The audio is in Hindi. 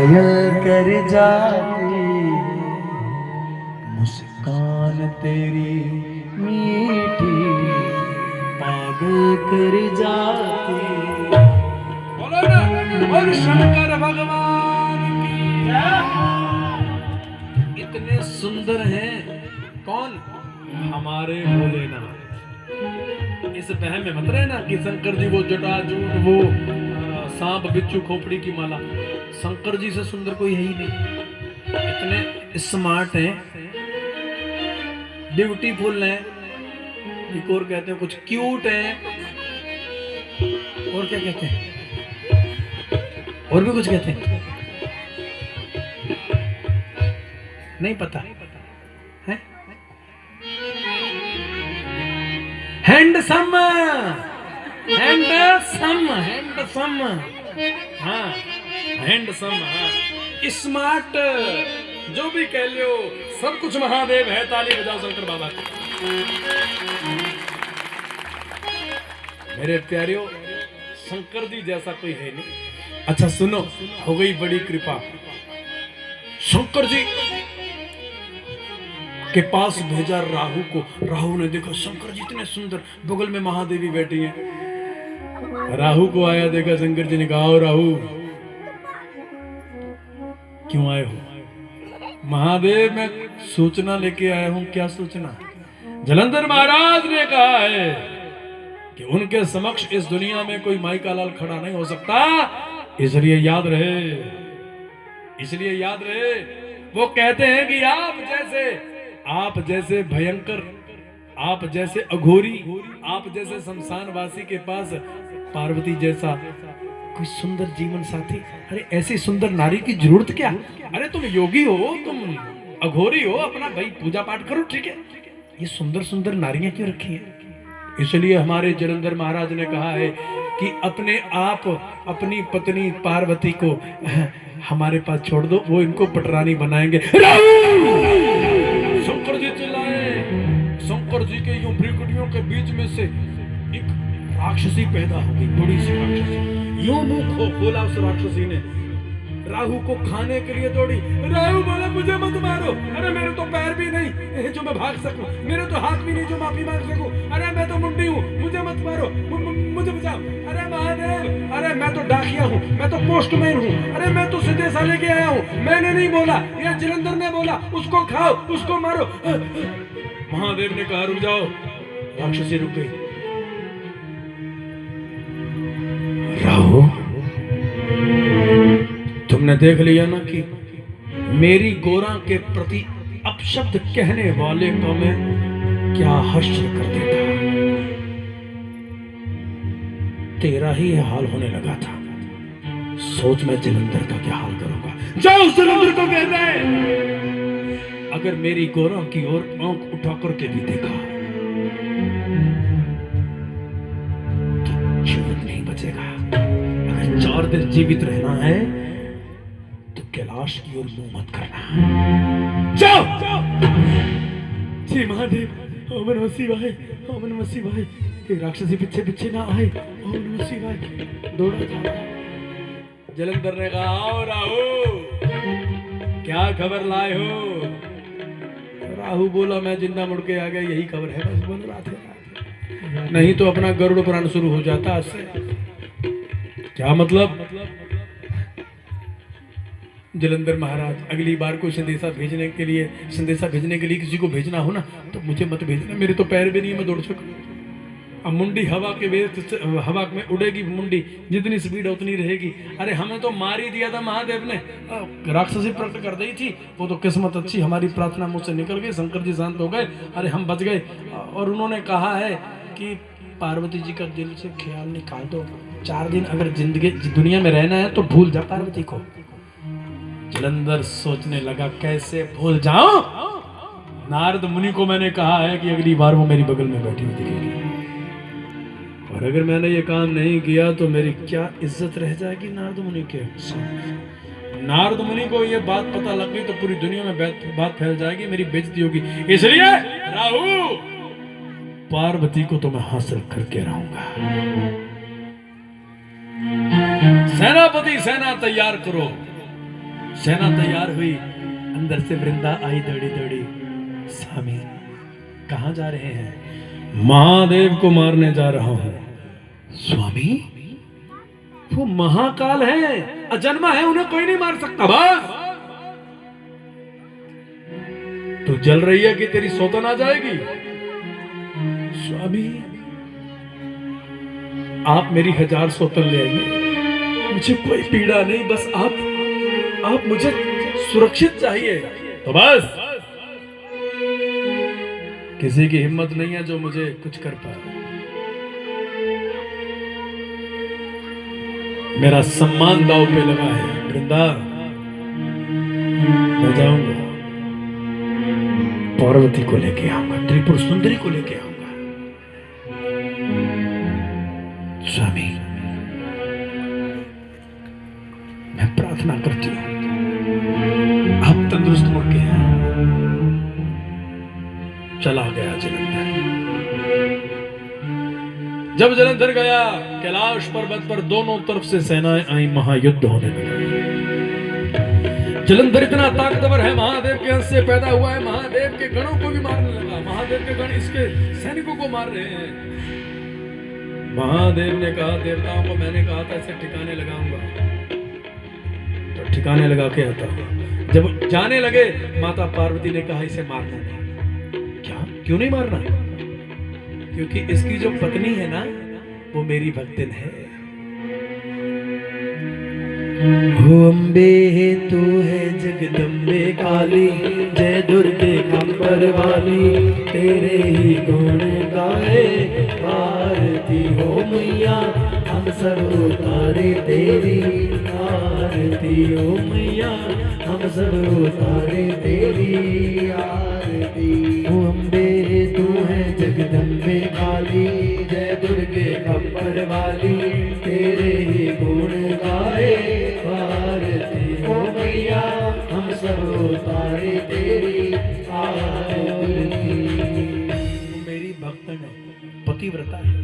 घायल कर जाती मुस्कान तेरी मीठी, पागल कर जाती। बोलो ना, और शंकर भगवान की जय। इतने सुंदर हैं कौन? हमारे भोलेनाथ। इस बहम में मत रहना कि शंकर जी वो जटाजूट, वो सांप बिच्छू खोपड़ी की माला। शंकर जी से सुंदर कोई है ही नहीं। इतने स्मार्ट हैं, ब्यूटीफुल हैं, एक और कहते हैं कुछ क्यूट हैं, और क्या कहते हैं, और भी कुछ कहते हैं, नहीं पता है। हैंडसम, हैंडसम, हैंडसम, हाँ हैंडसम, हाँ स्मार्ट, जो भी कह लो सब कुछ महादेव है। ताली बजाओ शंकर बाबा की। मेरे प्यारियों, शंकर जी जैसा कोई है नहीं। अच्छा सुनो, हो गई बड़ी कृपा। शंकर जी के पास भेजा राहु को। राहु ने देखा शंकर जी इतने सुंदर, बगल में महादेवी बैठी हैं। राहु को आया देखा, शंकर जी ने कहा, आओ राहु, क्यों आए हो? महादेव, मैं सूचना लेके आया हूं। क्या सूचना? जलंधर महाराज ने कहा है कि उनके समक्ष इस दुनिया में कोई माई का लाल खड़ा नहीं हो सकता, इसलिए याद रहे, इसलिए याद रहे। वो कहते हैं कि आप जैसे भयंकर, आप जैसे अघोरी, आप जैसे शमशानवासी के पास पार्वती जैसा कोई सुंदर जीवन साथी, अरे ऐसी सुंदर नारी की जरूरत क्या? अरे तुम योगी हो, तुम अघोरी हो, अपना भाई पूजा पाठ करो, ठीक है। ये सुंदर सुंदर नारियां क्यों रखी हैं? इसलिए हमारे जलंधर महाराज ने कहा है कि अपने आप अपनी पत्नी पार्वती को हमारे पास छोड़ दो, वो इनको पटरानी बनाएंगे। शंकर जी चिल्लाए। शंकर जी के यूं भ्रिकुटियों के बीच में से एक राक्षसी पैदा हो गई, बड़ी सी राक्षसी। यूं मुंह खोला उस राक्षसी ने, राहु को खाने के लिए दौड़ी। राहु बोला, मुझे मत मारो, अरे मेरे तो पैर भी नहीं जो मैं भाग सकूं, मेरे तो हाथ भी नहीं जो माफी मांग सकूं, अरे मैं तो मुंडी हूं, मुझे मत मारो, मुझे बचाओ। अरे महादेव, अरे मैं तो डाकिया हूं, मैं तो पोस्टमैन हूं, अरे मैं तो संदेशा लेके आया हूं, मैंने नहीं बोला, ये जलंधर ने बोला, उसको खाओ, उसको मारो। महादेव ने कहा, रुक जाओ। राक्षसी रुक गई। राहु, तुमने देख लिया ना कि मेरी गोरा के प्रति अपशब्द कहने वाले को मैं क्या हश्र कर देता। तेरा ही हाल होने लगा था। सोच मैं जलंधर का क्या हाल करूंगा। जाओ जलंधर को कहना है, अगर मेरी गोरा की ओर आंख उठा करके भी देखा तो जीवित नहीं बचेगा। अगर 4 दिन जीवित रहना है तो कैलाश की ओर मुंह मत करना। जाओ। जी महादेव, ओम नमः शिवाय, ओम नमः शिवाय। ये राक्षसी पीछे पीछे ना आए, ओम नमः शिवाय। दौड़ा था। जलंधर ने कहा, आओ राहु, क्या खबर लाए हो? राहु बोला, मैं जिंदा मुड़ के आ गया, यही खबर है, बस बोल रहा था, नहीं तो अपना गरुड़ पुराण शुरू हो जाता इससे। क्या मतलब? जलंधर महाराज, अगली बार कोई संदेशा भेजने के लिए किसी को भेजना हो ना, तो मुझे मत भेजना, मेरे तो पैर भी नहीं, मैं दौड़ सकूं। अब मुंडी हवा के वेग, हवा में उड़ेगी मुंडी, जितनी स्पीड उतनी रहेगी। अरे हमें तो मार ही दिया था महादेव ने, राक्षसी प्रकट कर दी थी, वो तो किस्मत अच्छी, हमारी प्रार्थना मुझसे निकल गई, शंकर जी शांत हो गए, अरे हम बच गए। और उन्होंने कहा है कि पार्वती जी का दिल से ख्याल निकाल दो, 4 दिन अगर जिंदगी दुनिया में रहना है तो भूल जा पार्वती को। जलंधर सोचने लगा, कैसे भूल जाऊं? नारद मुनि को मैंने कहा है कि अगली बार वो मेरी बगल में बैठी हुई दिखेगी, और अगर मैंने ये काम नहीं किया तो मेरी क्या इज्जत रह जाएगी नारद मुनि के सामने। नारद मुनि को ये बात पता लग गई तो पूरी दुनिया में बात फैल जाएगी, मेरी बेइज्जती होगी। इसलिए राहु, पार्वती को तो मैं हासिल करके रहूंगा। सेनापति, सेना तैयार करो। सेना तैयार हुई, अंदर से वृंदा आई दौड़ी दौड़ी। स्वामी कहाँ जा रहे हैं? महादेव को मारने जा रहा हूं। स्वामी वो महाकाल है, अजन्मा है, उन्हें कोई नहीं मार सकता। बस तू जल रही है कि तेरी सौतन आ जाएगी? स्वामी आप मेरी 1000 सौतन ले आइए, मुझे कोई पीड़ा नहीं, बस आप मुझे सुरक्षित चाहिए। तो बस किसी की हिम्मत नहीं है जो मुझे कुछ कर पाए। मेरा सम्मान दांव पे लगा है वृंदा, मैं जाऊंगा, पार्वती को लेके आऊंगा, त्रिपुर सुंदरी को लेके आऊंगा। स्वामी मैं प्रार्थना करती हूं आप तंदुरुस्त मुड़ के हैं। चला गया जलंधर। जब जलंधर गया, कैलाश पर्वत पर दोनों तरफ से सेनाएं आई, महायुद्ध होने लगा। जलंधर इतना ताकतवर है, महादेव के अंश से पैदा हुआ है, महादेव के गणों को भी मारने लगा। महादेव के गण इसके सैनिकों को मार रहे हैं। महादेव ने कहा, देवताओं को मैंने कहा था इसे ठिकाने लगाऊंगा, तो ठिकाने लगा के आता। जब जाने लगे, माता पार्वती ने कहा इसे मारना नहीं। क्या? क्यों नहीं मारना? क्योंकि इसकी जो पत्नी है ना, वो मेरी भक्तिन है। हो अम्बे तू है जगदम्बे काली, जय दुर्गे कंबर वाली, तेरे ही गुण गाए आरती हो मैया, हम सब उतारे तेरी आरती हो मैया, हम सब उतारे तेरी आरती। हो अम्बे तू है जगदम्बे काली, जय दुर्गे कंबर वाली, तेरे ही गुण गाए आरती हो मैया, हम सब उतारे तेरी आरती। मेरी भक्तन है, पतिव्रता है,